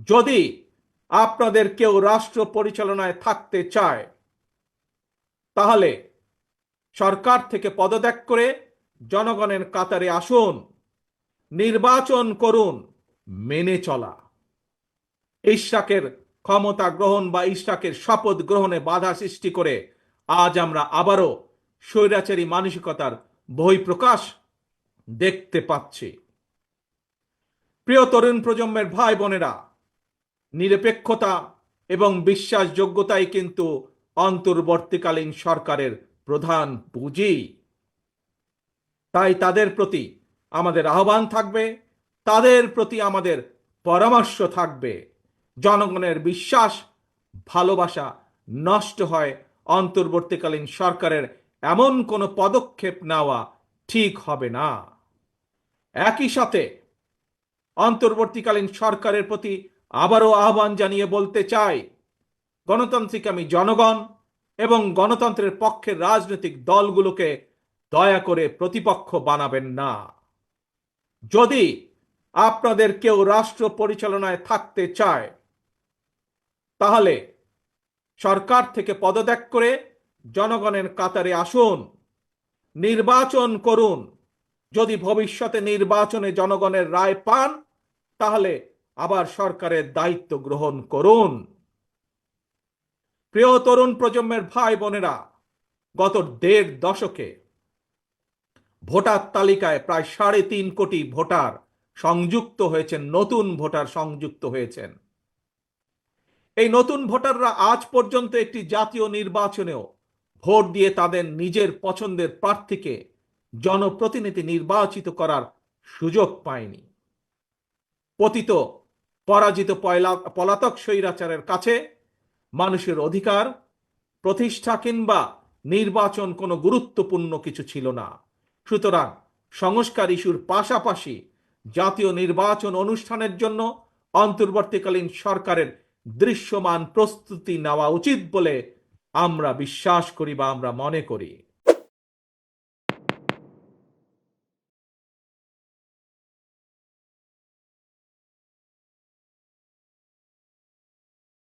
যদি আপনাদের কেউ রাষ্ট্র পরিচালনায় থাকতে চায়, তাহলে সরকার থেকে পদত্যাগ করে জনগণের কাতারে আসুন, নির্বাচন করুন। মেনে চলা, ইশরাকের ক্ষমতা গ্রহণ বা ইশরাকের শপথ গ্রহণে বাধা সৃষ্টি করে আজ আমরা আবারও স্বৈরাচারী মানসিকতার বহিঃপ্রকাশ দেখতে পাচ্ছি। প্রিয় তরুণ প্রজন্মের ভাই বোনেরা, নিরপেক্ষতা এবং বিশ্বাসযোগ্যতাই কিন্তু অন্তর্বর্তীকালীন সরকারের প্রধান পুঁজি। তাই তাদের প্রতি আমাদের আহ্বান থাকবে, তাদের প্রতি আমাদের পরামর্শ থাকবে। জনগণের বিশ্বাস, ভালোবাসা নষ্ট হয় অন্তর্বর্তীকালীন সরকারের এমন কোনো পদক্ষেপ নেওয়া ঠিক হবে না। একই সাথে অন্তর্বর্তীকালীন সরকারের প্রতি আবারও আহ্বান জানিয়ে বলতে চাই, গণতান্ত্রিক আমি জনগণ এবং গণতন্ত্রের পক্ষের রাজনৈতিক দলগুলোকে দয়া করে প্রতিপক্ষ বানাবেন না। যদি আপনাদের কেউ রাষ্ট্র পরিচালনায় থাকতে চায়, তাহলে সরকার থেকে পদত্যাগ করে জনগণের কাতারে আসুন, নির্বাচন করুন। যদি ভবিষ্যতে নির্বাচনে জনগণের রায় পান, তাহলে আবার সরকারের দায়িত্ব গ্রহণ করুন। প্রিয় তরুণ প্রজন্মের ভাই বোনেরা, গত 1.5 দশকে ভোটার তালিকায় প্রায় 3.5 কোটি ভোটার সংযুক্ত হয়েছেন, নতুন ভোটার সংযুক্ত হয়েছেন। এই নতুন ভোটাররা আজ পর্যন্ত একটি জাতীয় নির্বাচনেও ভোট দিয়ে তাদের নিজের পছন্দের প্রার্থীকে জনপ্রতিনিধি নির্বাচিত করার সুযোগ পায়নি। পতিত পরাজিত পলাতক স্বৈরাচারের কাছে মানুষের অধিকার প্রতিষ্ঠা কিংবা নির্বাচন কোনো গুরুত্বপূর্ণ কিছু ছিল না। সুতরাং সংস্কার ইস্যুর পাশাপাশি জাতীয় নির্বাচন অনুষ্ঠানের জন্য অন্তর্বর্তীকালীন সরকারের দৃশ্যমান প্রস্তুতি নেওয়া উচিত বলে আমরা বিশ্বাস করি বা আমরা মনে করি।